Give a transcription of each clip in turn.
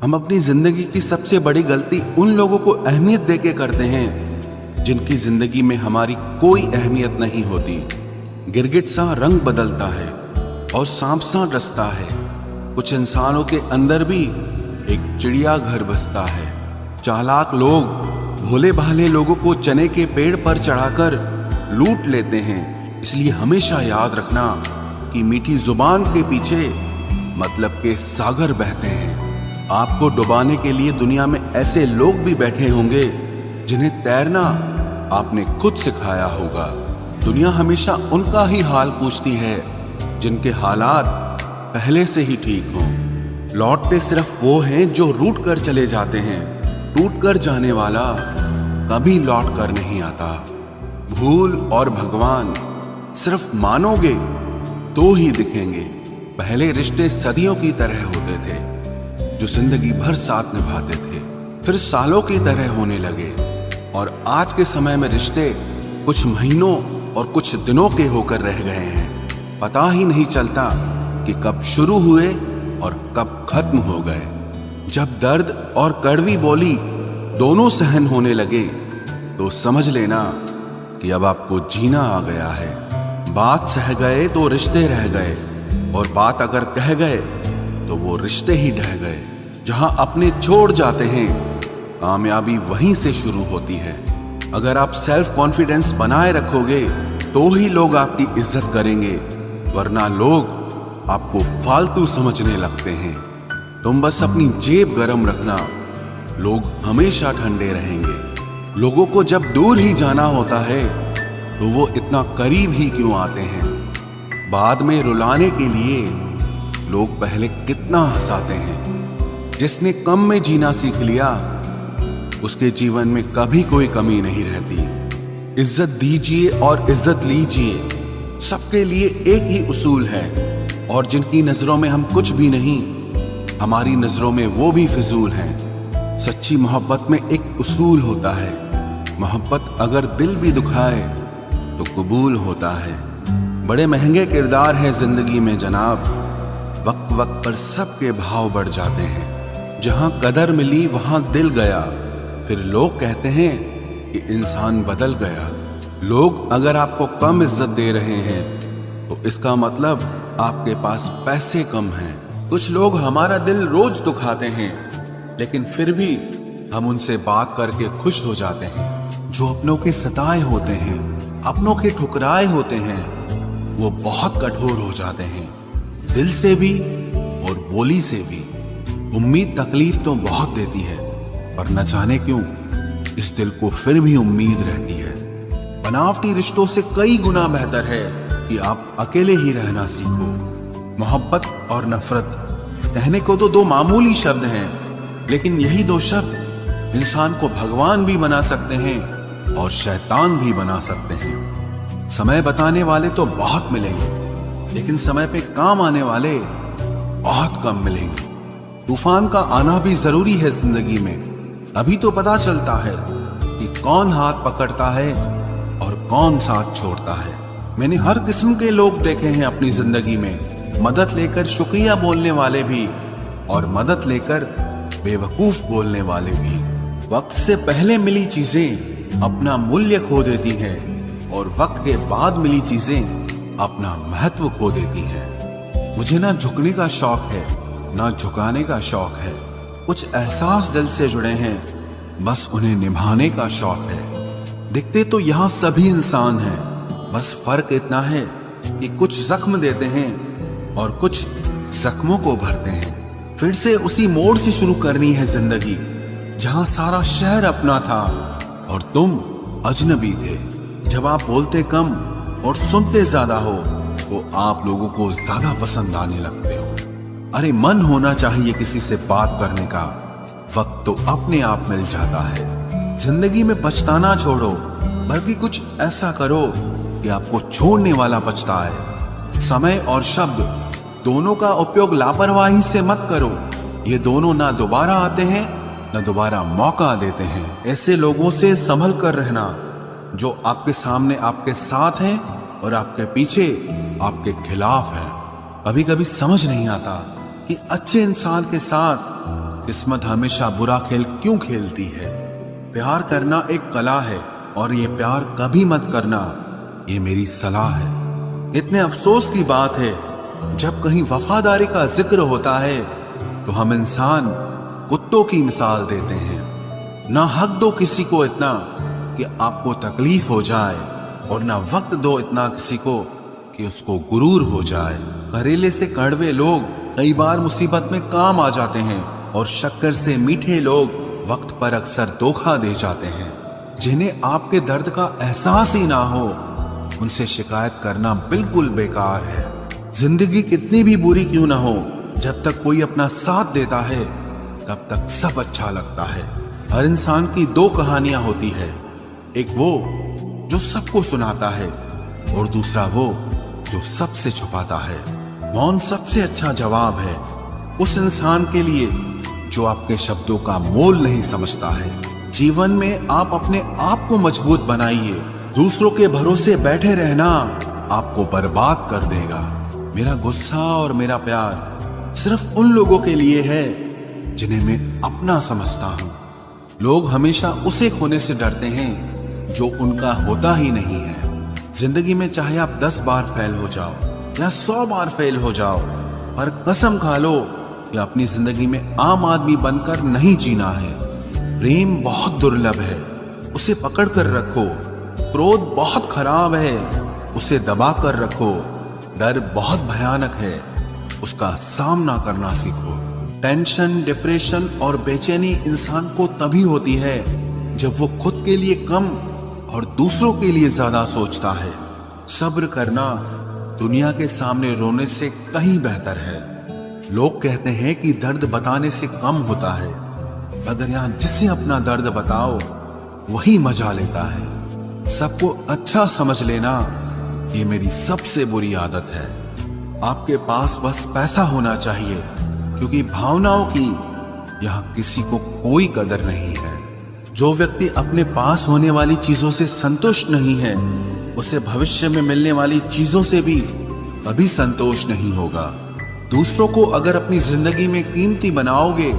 हम अपनी जिंदगी की सबसे बड़ी गलती उन लोगों को अहमियत देके करते हैं जिनकी जिंदगी में हमारी कोई अहमियत नहीं होती। गिरगिट सा रंग बदलता है और सांप सा डसता है। कुछ इंसानों के अंदर भी एक चिड़िया घर बसता है। चालाक लोग भोले भाले लोगों को चने के पेड़ पर चढ़ाकर लूट लेते हैं। इसलिए हमेशा याद रखना कि मीठी जुबान के पीछे मतलब के सागर बहते हैं। आपको डुबाने के लिए दुनिया में ऐसे लोग भी बैठे होंगे जिन्हें तैरना आपने खुद सिखाया होगा। दुनिया हमेशा उनका ही हाल पूछती है जिनके हालात पहले से ही ठीक हों। लौटते सिर्फ वो हैं जो रूठ कर चले जाते हैं। टूट कर जाने वाला कभी लौट कर नहीं आता। भूल और भगवान सिर्फ मानोगे तो ही दिखेंगे। पहले रिश्ते सदियों की तरह होते थे जो जिंदगी भर साथ निभाते थे, फिर सालों की तरह होने लगे। और आज के समय में रिश्ते कुछ महीनों और कुछ दिनों के होकर रह गए हैं। पता ही नहीं चलता कि कब शुरू हुए और कब खत्म हो गए। जब दर्द और कड़वी बोली दोनों सहन होने लगे तो समझ लेना कि अब आपको जीना आ गया है। बात सह गए तो रिश्ते रह गए, और बात अगर कह गए तो वो रिश्ते ही ढह गए। जहां अपने छोड़ जाते हैं कामयाबी वहीं से शुरू होती है। अगर आप सेल्फ कॉन्फिडेंस बनाए रखोगे तो ही लोग आपकी इज्जत करेंगे, वरना लोग आपको फालतू समझने लगते हैं। तुम बस अपनी जेब गरम रखना, लोग हमेशा ठंडे रहेंगे। लोगों को जब दूर ही जाना होता है तो वो इतना करीब ही क्यों आते हैं। बाद में रुलाने के लिए लोग पहले कितना हंसाते हैं। जिसने कम में जीना सीख लिया उसके जीवन में कभी कोई कमी नहीं रहती। इज्जत दीजिए और इज्जत लीजिए, सबके लिए एक ही उसूल है। और जिनकी नजरों में हम कुछ भी नहीं, हमारी नजरों में वो भी फिजूल हैं। सच्ची मोहब्बत में एक उसूल होता है, मोहब्बत अगर दिल भी दुखाए तो कबूल होता है। बड़े महंगे किरदार है जिंदगी में जनाब, वक्त वक्त पर सबके भाव बढ़ जाते हैं। जहां कदर मिली वहां दिल गया, फिर लोग कहते हैं कि इंसान बदल गया। लोग अगर आपको कम इज्जत दे रहे हैं तो इसका मतलब आपके पास पैसे कम हैं। कुछ लोग हमारा दिल रोज दुखाते हैं, लेकिन फिर भी हम उनसे बात करके खुश हो जाते हैं। जो अपनों के सताए होते हैं, अपनों के ठुकराए होते हैं, वो बहुत कठोर हो जाते हैं, दिल से भी और बोली से भी। उम्मीद तकलीफ तो बहुत देती है, पर न जाने क्यों इस दिल को फिर भी उम्मीद रहती है। बनावटी रिश्तों से कई गुना बेहतर है कि आप अकेले ही रहना सीखो। मोहब्बत और नफरत कहने को तो दो मामूली शब्द हैं, लेकिन यही दो शब्द इंसान को भगवान भी बना सकते हैं और शैतान भी बना सकते हैं। समय बताने वाले तो बहुत मिलेंगे, लेकिन समय पे काम आने वाले बहुत कम मिलेंगे। तूफान का आना भी जरूरी है जिंदगी में, अभी तो पता चलता है कि कौन हाथ पकड़ता है और कौन साथ छोड़ता है। मैंने हर किस्म के लोग देखे हैं अपनी जिंदगी में, मदद लेकर शुक्रिया बोलने वाले भी और मदद लेकर बेवकूफ बोलने वाले भी। वक्त से पहले मिली चीजें अपना मूल्य खो देती हैं, और वक्त के बाद मिली चीजें अपना महत्व खो देती हैं। मुझे ना झुकने का शौक है ना झुकाने का शौक है। कुछ एहसास दिल से जुड़े हैं, बस उन्हें निभाने का शौक है। दिखते तो यहाँ सभी इंसान हैं, बस फर्क इतना है कि कुछ जख्म देते हैं और कुछ जख्मों को भरते हैं। फिर से उसी मोड़ से शुरू करनी है जिंदगी, जहां सारा शहर अपना था और तुम अजनबी थे। जब आप बोलते कम और सुनते ज्यादा हो तो आप लोगों को ज्यादा पसंद आने लगते हो। अरे मन होना चाहिए किसी से बात करने का, वक्त तो अपने आप मिल जाता है। जिंदगी में पछताना छोड़ो, बल्कि कुछ ऐसा करो कि आपको छोड़ने वाला पछताए। समय और शब्द दोनों का उपयोग लापरवाही से मत करो, ये दोनों ना दोबारा आते हैं ना दोबारा मौका देते हैं। ऐसे लोगों से संभल कर रहना जो आपके सामने आपके साथ हैं और आपके पीछे आपके खिलाफ है। कभी कभी समझ नहीं आता कि अच्छे इंसान के साथ किस्मत हमेशा बुरा खेल क्यों खेलती है। प्यार करना एक कला है और ये प्यार कभी मत करना, ये मेरी सलाह है। इतने अफसोस की बात है, जब कहीं वफादारी का जिक्र होता है तो हम इंसान कुत्तों की मिसाल देते हैं। ना हक दो किसी को इतना कि आपको तकलीफ हो जाए, और ना वक्त दो इतना किसी को कि उसको गुरूर हो जाए। करेले से कड़वे लोग कई बार मुसीबत में काम आ जाते हैं, और शक्कर से मीठे लोग वक्त पर अक्सर धोखा दे जाते हैं। जिन्हें आपके दर्द का एहसास ही ना हो, उनसे शिकायत करना बिल्कुल बेकार है। जिंदगी कितनी भी बुरी क्यों ना हो, जब तक कोई अपना साथ देता है तब तक सब अच्छा लगता है। हर इंसान की दो कहानियां होती है, एक वो जो सबको सुनाता है और दूसरा वो जो सबसे छुपाता है। मौन सबसे अच्छा जवाब है उस इंसान के लिए जो आपके शब्दों का मोल नहीं समझता है। जीवन में आप अपने आप को मजबूत बनाइए, दूसरों के भरोसे बैठे रहना आपको बर्बाद कर देगा। मेरा गुस्सा और मेरा प्यार सिर्फ उन लोगों के लिए है जिन्हें मैं अपना समझता हूं। लोग हमेशा उसे खोने से डरते हैं जो उनका होता ही नहीं है। जिंदगी में चाहे आप 10 बार फेल हो जाओ या 100 बार फेल हो जाओ, पर कसम खा लो कि अपनी जिंदगी में आम आदमी बनकर नहीं जीना है। प्रेम बहुत दुर्लभ है, उसे पकड़ कर रखो। क्रोध बहुत खराब है, उसे दबा कर रखो। डर बहुत भयानक है, उसका सामना करना सीखो। टेंशन, डिप्रेशन और बेचैनी इंसान को तभी होती है जब वो खुद के लिए कम और दूसरों के लिए ज्यादा सोचता है। सब्र करना दुनिया के सामने रोने से कहीं बेहतर है। लोग कहते हैं कि दर्द बताने से कम होता है, मगर यहाँ जिसे अपना दर्द बताओ वही मजा लेता है। सबको अच्छा समझ लेना ये मेरी सबसे बुरी आदत है। आपके पास बस पैसा होना चाहिए, क्योंकि भावनाओं की यहाँ किसी को कोई कदर नहीं है। जो व्यक्ति अपने पास होने वाली चीजों से संतुष्ट नहीं है, उसे भविष्य में मिलने वाली चीजों से भी कभी संतोष नहीं होगा। दूसरों को अगर अपनी जिंदगी में कीमती बनाओगे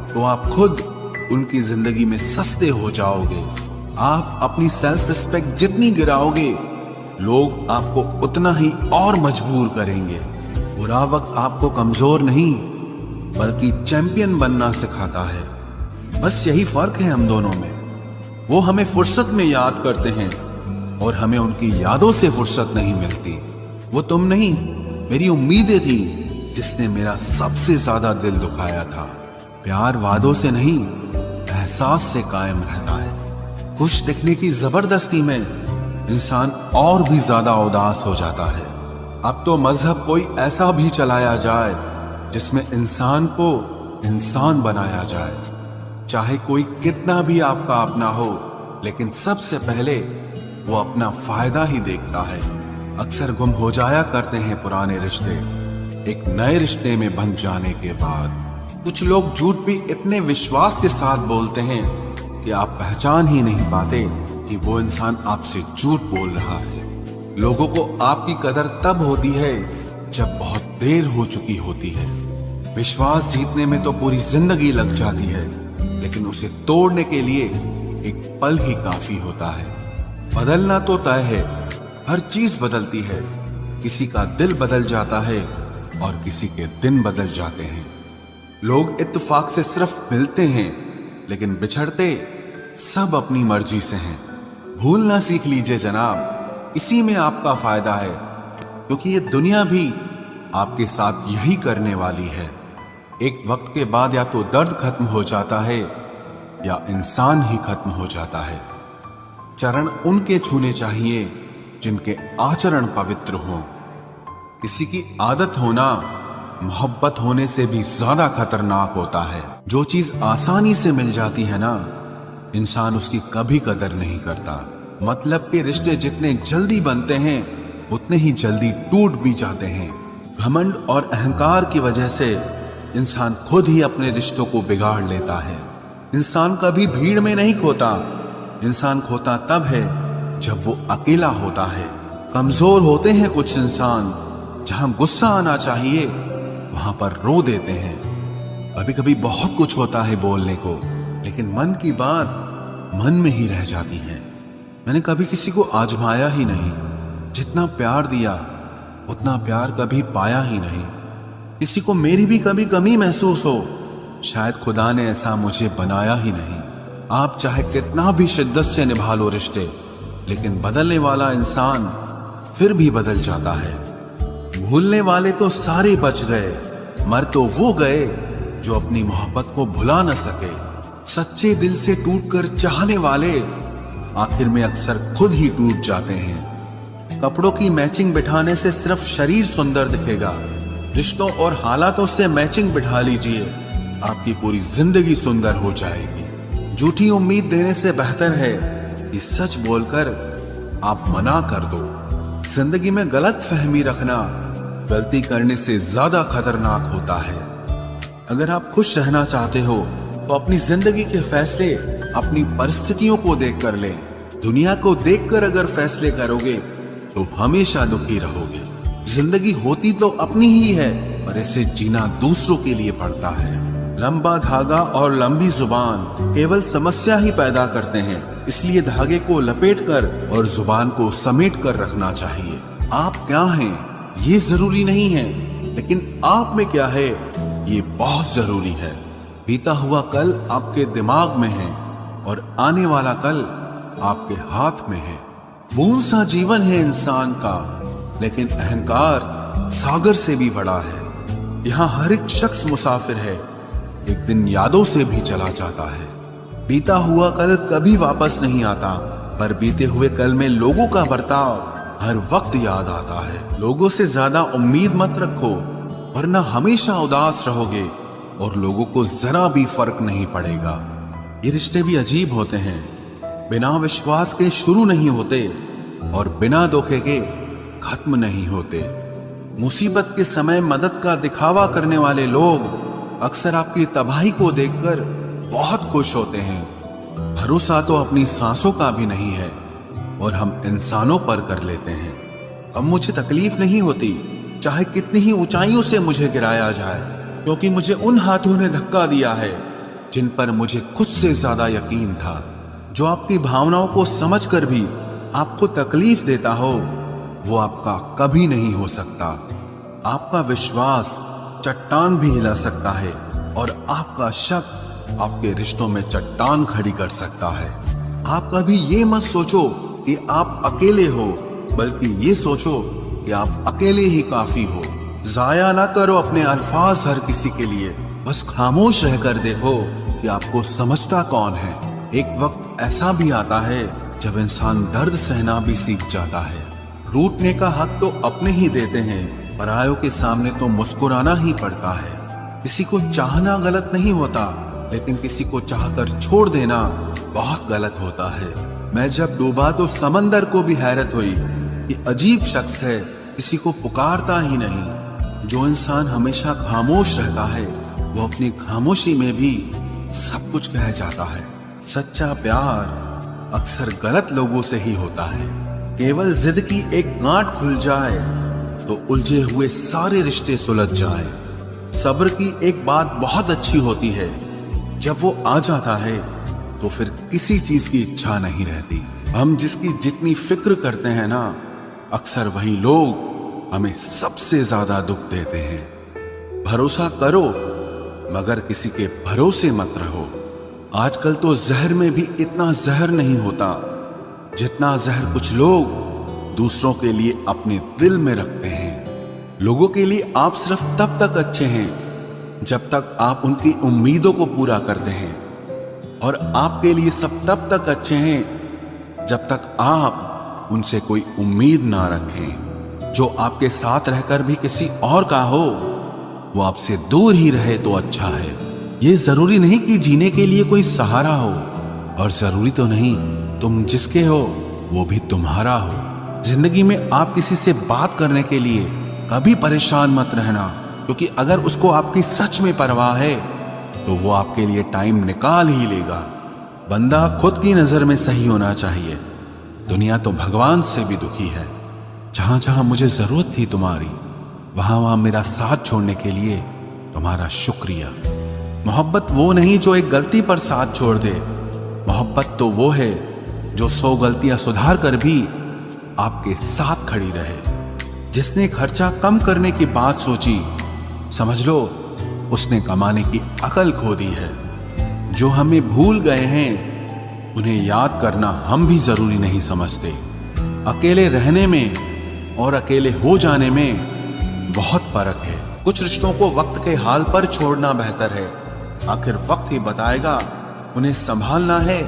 तो आप खुद उनकी जिंदगी में सस्ते हो जाओगे। आप अपनी सेल्फ रिस्पेक्ट जितनी गिराओगे, लोग आपको उतना ही और मजबूर करेंगे। बुरा वक्त आपको कमजोर नहीं बल्कि चैंपियन बनना सिखाता है। बस यही फर्क है हम दोनों में। वो हमें फुर्सत में याद करते हैं और हमें उनकी यादों से फुर्सत नहीं मिलती। वो तुम नहीं, मेरी उम्मीदें थी जिसने मेरा सबसे ज्यादा दिल दुखाया था। प्यार वादों से नहीं, एहसास से कायम रहता है। खुश दिखने की जबरदस्ती में इंसान और भी ज्यादा उदास हो जाता है। अब तो मजहब कोई ऐसा भी चलाया जाए जिसमें इंसान को इंसान बनाया जाए। चाहे कोई कितना भी आपका अपना हो, लेकिन सबसे पहले वो अपना फायदा ही देखता है। अक्सर गुम हो जाया करते हैं पुराने रिश्ते एक नए रिश्ते में बन जाने के बाद। कुछ लोग झूठ भी इतने विश्वास के साथ बोलते हैं कि आप पहचान ही नहीं पाते कि वो इंसान आपसे झूठ बोल रहा है। लोगों को आपकी कदर तब होती है जब बहुत देर हो चुकी होती है। विश्वास जीतने में तो पूरी जिंदगी लग जाती है, लेकिन उसे तोड़ने के लिए एक पल ही काफी होता है। बदलना तो तय है, हर चीज बदलती है। किसी का दिल बदल जाता है और किसी के दिन बदल जाते हैं। लोग इत्तेफाक से सिर्फ मिलते हैं, लेकिन बिछड़ते सब अपनी मर्जी से हैं। भूलना सीख लीजिए जनाब, इसी में आपका फायदा है, क्योंकि ये दुनिया भी आपके साथ यही करने वाली है। एक वक्त के बाद या तो दर्द खत्म हो जाता है या इंसान ही खत्म हो जाता है। चरण उनके छूने चाहिए जिनके आचरण पवित्र हों। किसी की आदत होना मोहब्बत होने से भी ज्यादा खतरनाक होता है। जो चीज आसानी से मिल जाती है ना, इंसान उसकी कभी कदर नहीं करता। मतलब के रिश्ते जितने जल्दी बनते हैं उतने ही जल्दी टूट भी जाते हैं। घमंड और अहंकार की वजह से इंसान खुद ही अपने रिश्तों को बिगाड़ लेता है। इंसान कभी भीड़ में नहीं खोता, इंसान खोता तब है जब वो अकेला होता है। कमजोर होते हैं कुछ इंसान, जहां गुस्सा आना चाहिए वहां पर रो देते हैं। कभी कभी बहुत कुछ होता है बोलने को, लेकिन मन की बात मन में ही रह जाती है। मैंने कभी किसी को आजमाया ही नहीं, जितना प्यार दिया उतना प्यार कभी पाया ही नहीं। किसी को मेरी भी कभी कमी महसूस हो, शायद खुदा ने ऐसा मुझे बनाया ही नहीं। आप चाहे कितना भी शिद्दत से निभा लो रिश्ते, लेकिन बदलने वाला इंसान फिर भी बदल जाता है। भूलने वाले तो सारे बच गए, मर तो वो गए जो अपनी मोहब्बत को भुला न सके। सच्चे दिल से टूटकर चाहने वाले आखिर में अक्सर खुद ही टूट जाते हैं। कपड़ों की मैचिंग बिठाने से सिर्फ शरीर सुंदर दिखेगा, रिश्तों और हालातों से मैचिंग बिठा लीजिए, आपकी पूरी जिंदगी सुंदर हो जाएगी। झूठी उम्मीद देने से बेहतर है कि सच बोलकर आप मना कर दो। जिंदगी में गलत फहमी रखना गलती करने से ज्यादा खतरनाक होता है। अगर आप खुश रहना चाहते हो तो अपनी जिंदगी के फैसले अपनी परिस्थितियों को देखकर लें। दुनिया को देखकर अगर फैसले करोगे तो हमेशा दुखी रहोगे। जिंदगी होती तो अपनी ही है, पर इसे जीना दूसरों के लिए पड़ता है। लंबा धागा और लंबी जुबान केवल समस्या ही पैदा करते हैं, इसलिए धागे को लपेटकर और जुबान को समेट कर रखना चाहिए। आप क्या हैं ये जरूरी नहीं है, लेकिन आप में क्या है ये बहुत जरूरी है। बीता हुआ कल आपके दिमाग में है और आने वाला कल आपके हाथ में है। बूंद सा जीवन है इंसान का, लेकिन अहंकार सागर से भी बड़ा है। यहाँ हर एक शख्स मुसाफिर है, एक दिन यादों से भी चला जाता है। बीता हुआ कल कभी वापस नहीं आता, पर बीते हुए कल में लोगों का बर्ताव हर वक्त याद आता है। लोगों से ज्यादा उम्मीद मत रखो, वरना हमेशा उदास रहोगे और लोगों को जरा भी फर्क नहीं पड़ेगा। ये रिश्ते भी अजीब होते हैं, बिना विश्वास के शुरू नहीं होते और बिना धोखे के खत्म नहीं होते। मुसीबत के समय मदद का दिखावा करने वाले लोग अक्सर आपकी तबाही को देखकर बहुत खुश होते हैं। भरोसा तो अपनी सांसों का भी नहीं है और हम इंसानों पर कर लेते हैं। अब मुझे तकलीफ नहीं होती चाहे कितनी ही ऊंचाइयों से मुझे गिराया जाए, क्योंकि मुझे उन हाथों ने धक्का दिया है जिन पर मुझे खुद से ज्यादा यकीन था। जो आपकी भावनाओं को समझकर भी आपको तकलीफ देता हो, वो आपका कभी नहीं हो सकता। आपका विश्वास चट्टान भी हिला सकता है और आपका शक आपके रिश्तों में चट्टान खड़ी कर सकता है। आप कभी ये मत सोचो कि आप अकेले हो, बल्कि ये सोचो कि आप अकेले ही काफी हो। जाया ना करो अपने अल्फाज हर किसी के लिए, बस खामोश रहकर देखो कि आपको समझता कौन है। एक वक्त ऐसा भी आता है जब इंसान दर्द सहना भी सीख जाता है। रूठने का हक तो अपने ही देते हैं, परायों के सामने तो मुस्कुराना ही पड़ता है। किसी को चाहना गलत नहीं होता, लेकिन किसी को चाहकर छोड़ देना बहुत गलत होता है। मैं जब डूबा तो समंदर को भी हैरत हुई कि अजीब शख्स है, किसी को पुकारता ही नहीं। जो इंसान हमेशा खामोश रहता है, वो अपनी खामोशी में भी सब कुछ कह जाता है। सच्चा प्यार अक्सर गलत लोगों से ही होता है। केवल जिद की एक गांठ खुल जाए तो उलझे हुए सारे रिश्ते सुलझ जाए। सब्र की एक बात बहुत अच्छी होती है, जब वो आ जाता है तो फिर किसी चीज की इच्छा नहीं रहती। हम जिसकी जितनी फिक्र करते हैं ना, अक्सर वही लोग हमें सबसे ज्यादा दुख देते हैं। भरोसा करो, मगर किसी के भरोसे मत रहो। आजकल तो जहर में भी इतना जहर नहीं होता जितना जहर कुछ लोग दूसरों के लिए अपने दिल में रखते हैं। लोगों के लिए आप सिर्फ तब तक अच्छे हैं जब तक आप उनकी उम्मीदों को पूरा करते हैं, और आपके लिए सब तब तक अच्छे हैं जब तक आप उनसे कोई उम्मीद ना रखें। जो आपके साथ रहकर भी किसी और का हो, वो आपसे दूर ही रहे तो अच्छा है। ये जरूरी नहीं कि जीने के लिए कोई सहारा हो, और जरूरी तो नहीं तुम जिसके हो वो भी तुम्हारा हो। जिंदगी में आप किसी से बात करने के लिए कभी परेशान मत रहना, क्योंकि अगर उसको आपकी सच में परवाह है तो वो आपके लिए टाइम निकाल ही लेगा। बंदा खुद की नजर में सही होना चाहिए। दुनिया तो भगवान से भी दुखी है। जहां जहां मुझे जरूरत थी तुम्हारी, वहां वहां मेरा साथ छोड़ने के लिए तुम्हारा शुक्रिया। मोहब्बत वो नहीं जो एक गलती पर साथ छोड़ दे। मोहब्बत तो वो है जो 100 गलतियां सुधार कर भी आपके साथ खड़ी रहे। जिसने खर्चा कम करने की बात सोची, समझ लो उसने कमाने की अकल खो दी है। जो हमें भूल गए हैं उन्हें याद करना हम भी जरूरी नहीं समझते। अकेले रहने में और अकेले हो जाने में बहुत फर्क है। कुछ रिश्तों को वक्त के हाल पर छोड़ना बेहतर है। आखिर वक्त ही बताएगा उन्हें संभालना है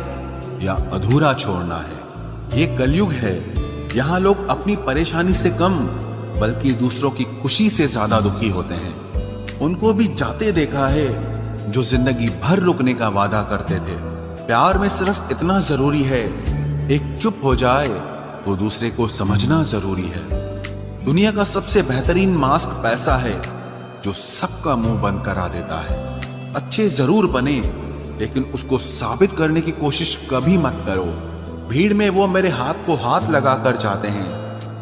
या अधूरा छोड़ना है। ये कलयुग है, यहाँ लोग अपनी परेशानी से कम बल्कि दूसरों की खुशी से ज्यादा दुखी होते हैं। उनको भी जाते देखा है जो जिंदगी भर रुकने का वादा करते थे। प्यार में सिर्फ इतना जरूरी है, एक चुप हो जाए तो दूसरे को समझना जरूरी है। दुनिया का सबसे बेहतरीन मास्क पैसा है जो सबका मुंह बंद करा देता है। अच्छे जरूर बने लेकिन उसको साबित करने की कोशिश कभी मत करो। भीड़ में वो मेरे हाथ को हाथ लगा कर जाते हैं।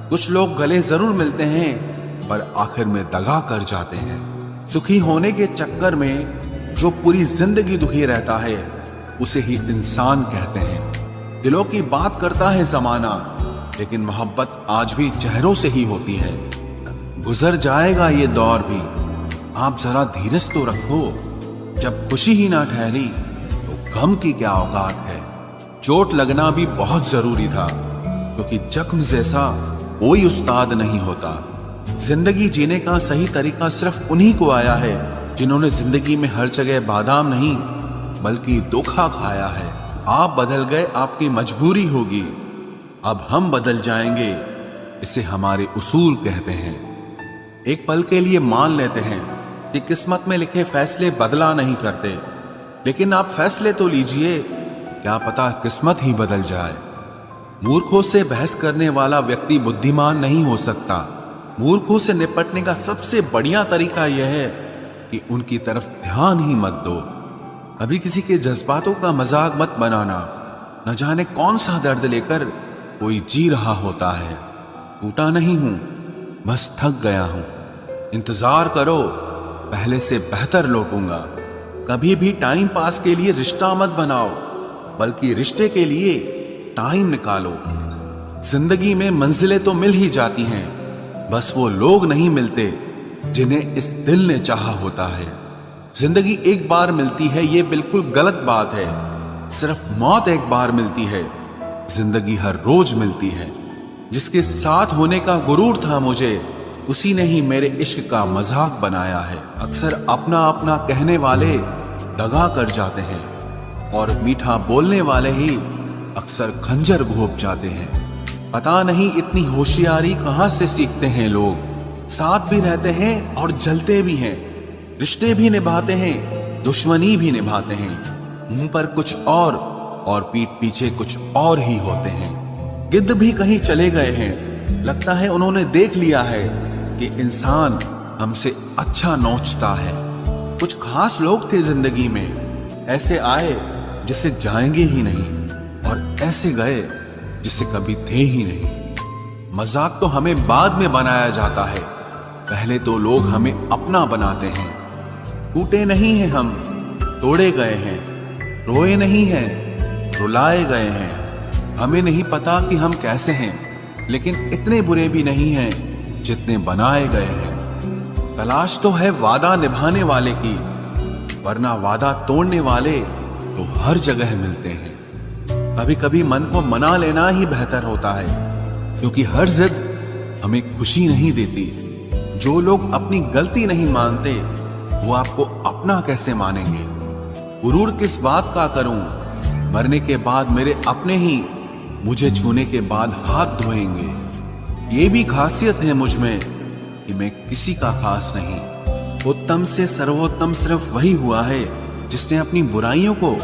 कुछ लोग गले जरूर मिलते हैं पर आखिर में दगा कर जाते हैं। सुखी होने के चक्कर में जो पूरी जिंदगी दुखी रहता है उसे ही इंसान कहते हैं। दिलों की बात करता है जमाना, लेकिन मोहब्बत आज भी चेहरों से ही होती है। गुजर जाएगा ये दौर भी, आप जरा धीरज तो रखो। जब खुशी ही ना ठहरी तो गम की क्या औकात है। चोट लगना भी बहुत जरूरी था, क्योंकि जख्म जैसा कोई उस्ताद नहीं होता। जिंदगी जीने का सही तरीका सिर्फ उन्हीं को आया है जिन्होंने जिंदगी में हर जगह बादाम नहीं बल्कि धोखा खाया है। आप बदल गए, आपकी मजबूरी होगी, अब हम बदल जाएंगे, इसे हमारे उसूल कहते हैं। एक पल के लिए मान लेते हैं कि किस्मत में लिखे फैसले बदला नहीं करते, लेकिन आप फैसले तो लीजिए, क्या पता किस्मत ही बदल जाए। मूर्खों से बहस करने वाला व्यक्ति बुद्धिमान नहीं हो सकता। मूर्खों से निपटने का सबसे बढ़िया तरीका यह है कि उनकी तरफ ध्यान ही मत दो। कभी किसी के जज्बातों का मजाक मत बनाना। न जाने कौन सा दर्द लेकर कोई जी रहा होता है। टूटा नहीं हूं, बस थक गया हूं। इंतजार करो, पहले से बेहतर लौटूंगा। कभी भी टाइम पास के लिए रिश्ता मत बनाओ, बल्कि रिश्ते के लिए टाइम निकालो। जिंदगी में मंजिलें तो मिल ही जाती हैं, बस वो लोग नहीं मिलते जिन्हें इस दिल ने चाहा होता है। जिंदगी एक बार मिलती है, ये बिल्कुल गलत बात है। सिर्फ मौत एक बार मिलती है, जिंदगी हर रोज मिलती है। जिसके साथ होने का गुरूर था मुझे, उसी ने ही मेरे इश्क का मजाक बनाया है। अक्सर अपना अपना कहने वाले दगा कर जाते हैं और मीठा बोलने वाले ही अक्सर खंजर घोंप जाते हैं। पता नहीं इतनी होशियारी कहां से सीखते हैं लोग। साथ भी रहते हैं और जलते भी हैं, रिश्ते भी निभाते हैं, दुश्मनी भी निभाते हैं। मुंह पर कुछ और पीठ पीछे कुछ और ही होते हैं। गिद्ध भी कहीं चले गए हैं, लगता है उन्होंने देख लिया है कि इंसान हमसे अच्छा नोचता है। कुछ खास लोग थे जिंदगी में, ऐसे आए जिसे जाएंगे ही नहीं और ऐसे गए जिसे कभी थे ही नहीं। मजाक तो हमें बाद में बनाया जाता है, पहले तो लोग हमें अपना बनाते हैं। टूटे नहीं हैं हम, तोड़े गए हैं। रोए नहीं हैं, रुलाए गए हैं। हमें नहीं पता कि हम कैसे हैं, लेकिन इतने बुरे भी नहीं हैं जितने बनाए गए हैं। तलाश तो है वादा निभाने वाले की, वरना वादा तोड़ने वाले तो हर जगह मिलते हैं। कभी कभी मन को मना लेना ही बेहतर होता है, क्योंकि हर जिद हमें खुशी नहीं देती। जो लोग अपनी गलती नहीं मानते वो आपको अपना कैसे मानेंगे। गुरूर किस बात का करूं, मरने के बाद मेरे अपने ही मुझे छूने के बाद हाथ धोएंगे। ये भी खासियत है मुझ में कि मैं किसी का खास नहीं। उत्तम से सर्वोत्तम सिर्फ वही हुआ है जिसने अपनी बुराइयों को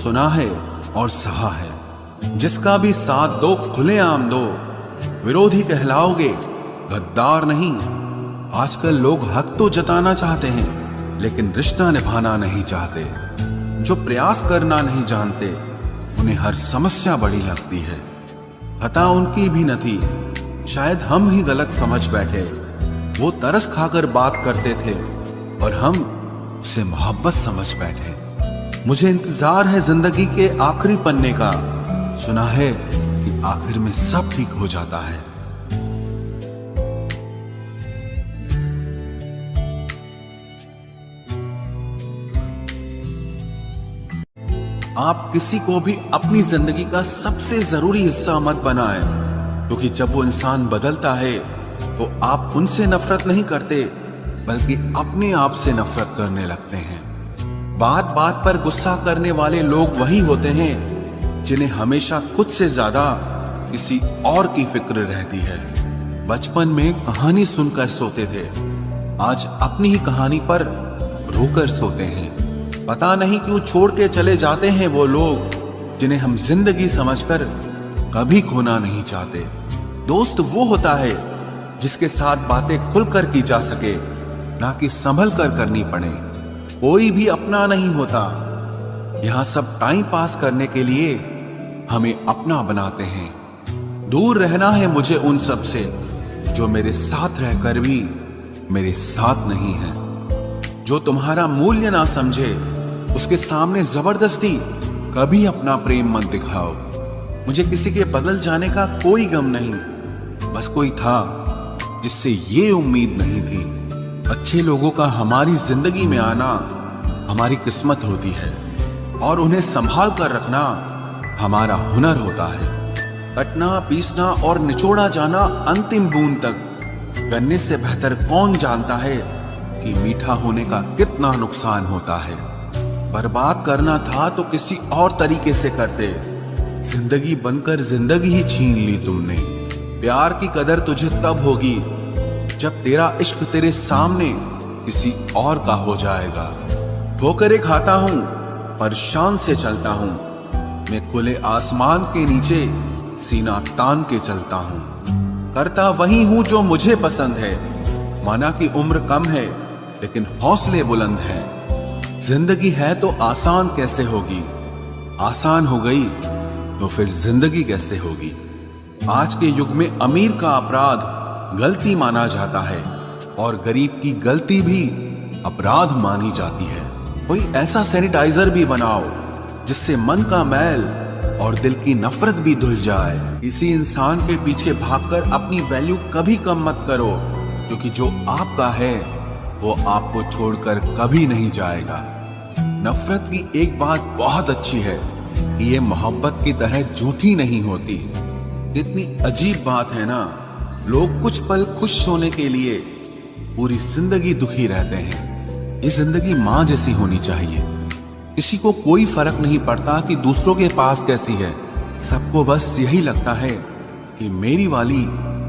सुना है और सहा है। जिसका भी साथ दो खुलेआम दो, विरोधी कहलाओगे, गद्दार नहीं। आजकल लोग हक तो जताना चाहते हैं, लेकिन रिश्ता निभाना नहीं चाहते। जो प्रयास करना नहीं जानते, उन्हें हर समस्या बड़ी लगती है। खता उनकी भी न थी, शायद हम ही गलत समझ बैठे। वो तरस खाकर बात करते थे और हम उसे मोहब्बत समझ बैठे। मुझे इंतजार है जिंदगी के आखिरी पन्ने का, सुना है कि आखिर में सब ठीक हो जाता है। आप किसी को भी अपनी जिंदगी का सबसे जरूरी हिस्सा मत बनाएं, क्योंकि जब वो इंसान बदलता है तो आप उनसे नफरत नहीं करते बल्कि अपने आप से नफरत करने लगते हैं। बात बात पर गुस्सा करने वाले लोग वही होते हैं जिन्हें हमेशा खुद से ज्यादा किसी और की फिक्र रहती है। बचपन में कहानी सुनकर सोते थे, आज अपनी ही कहानी पर रोकर सोते हैं। पता नहीं क्यों छोड़ के चले जाते हैं वो लोग जिन्हें हम जिंदगी समझकर कभी खोना नहीं चाहते। दोस्त वो होता है जिसके साथ बातें खुलकर की जा सके, ना कि संभल कर करनी पड़े। कोई भी अपना नहीं होता, यहां सब टाइम पास करने के लिए हमें अपना बनाते हैं। दूर रहना है मुझे उन सब से जो मेरे साथ रहकर भी मेरे साथ नहीं है। जो तुम्हारा मूल्य ना समझे उसके सामने जबरदस्ती कभी अपना प्रेम मत दिखाओ। मुझे किसी के बदल जाने का कोई गम नहीं, बस कोई था जिससे ये उम्मीद नहीं थी। अच्छे लोगों का हमारी जिंदगी में आना हमारी किस्मत होती है और उन्हें संभाल कर रखना हमारा हुनर होता है। कटना, पीसना और निचोड़ा जाना अंतिम बूंद तक करने से बेहतर कौन जानता है कि मीठा होने का कितना नुकसान होता है। बर्बाद करना था तो किसी और तरीके से करते, जिंदगी बनकर जिंदगी ही छीन ली तुमने। प्यार की कदर तुझे तब होगी जब तेरा इश्क तेरे सामने किसी और का हो जाएगा। ठोकरें खाता हूं पर शान से चलता हूं, मैं खुले आसमान के नीचे सीना तान के चलता हूं। करता वही हूं जो मुझे पसंद है, माना कि उम्र कम है लेकिन हौसले बुलंद हैं। जिंदगी है तो आसान कैसे होगी, आसान हो गई तो फिर जिंदगी कैसे होगी। आज के युग में अमीर का अपराध गलती माना जाता है और गरीब की गलती भी अपराध मानी जाती है। कोई ऐसा सैनिटाइजर भी बनाओ जिससे मन का मैल और दिल की नफरत भी धुल जाए। किसी इंसान के पीछे भागकर अपनी वैल्यू कभी कम मत करो, क्योंकि जो आपका है वो आपको छोड़कर कभी नहीं जाएगा। नफरत की एक बात बहुत अच्छी है कि ये मोहब्बत की तरह झूठी नहीं होती। कितनी अजीब बात है ना, लोग कुछ पल खुश होने के लिए पूरी जिंदगी दुखी रहते हैं। ये जिंदगी माँ जैसी होनी चाहिए, किसी को कोई फर्क नहीं पड़ता कि दूसरों के पास कैसी है। सबको बस यही लगता है कि मेरी वाली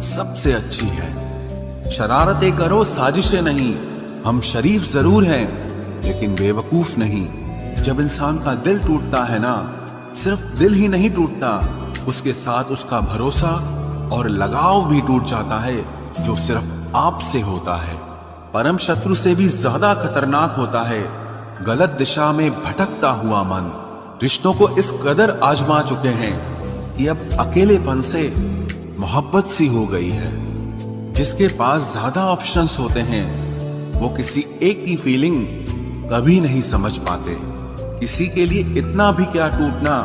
सबसे अच्छी है। शरारतें करो, साजिशें नहीं। हम शरीफ जरूर हैं लेकिन बेवकूफ नहीं। जब इंसान का दिल टूटता है ना, सिर्फ दिल ही नहीं टूटता, उसके साथ उसका भरोसा और लगाव भी टूट जाता है जो सिर्फ आपसे होता है। परम शत्रु से भी ज्यादा खतरनाक होता है गलत दिशा में भटकता हुआ मन। रिश्तों को इस कदर आजमा चुके हैं कि अब अकेलेपन से मोहब्बत सी हो गई है। जिसके पास ज्यादा ऑप्शंस होते हैं वो किसी एक की फीलिंग कभी नहीं समझ पाते। किसी के लिए इतना भी क्या टूटना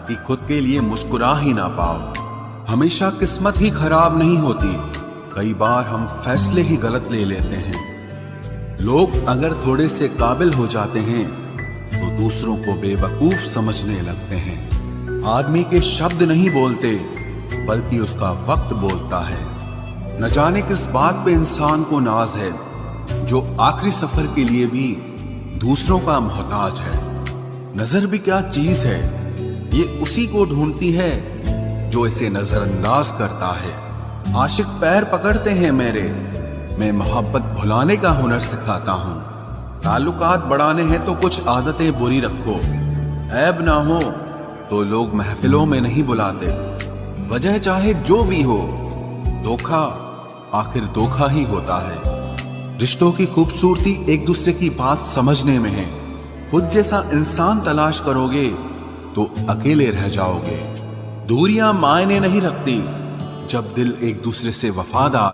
कि खुद के लिए मुस्कुरा ही ना पाओ। हमेशा किस्मत ही खराब नहीं होती, कई बार हम फैसले ही गलत ले लेते हैं। लोग अगर थोड़े से काबिल हो जाते हैं तो दूसरों को बेवकूफ समझने लगते हैं। आदमी के शब्द नहीं बोलते बल्कि उसका वक्त बोलता है। न जाने किस बात पे इंसान को नाज है जो आखिरी सफर के लिए भी दूसरों का मोहताज है। नजर भी क्या चीज है, ये उसी को ढूंढती है जो इसे नजरअंदाज करता है। आशिक पैर पकड़ते हैं मेरे, मैं मोहब्बत भुलाने का हुनर सिखाता हूँ। ताल्लुकात बढ़ाने हैं तो कुछ आदतें बुरी रखो, ऐब ना हो तो लोग महफिलों में नहीं बुलाते। वजह चाहे जो भी हो, धोखा आखिर धोखा ही होता है। रिश्तों की खूबसूरती एक दूसरे की बात समझने में है। खुद जैसा इंसान तलाश करोगे तो अकेले रह जाओगे। दूरियां मायने नहीं रखती जब दिल एक दूसरे से वफादार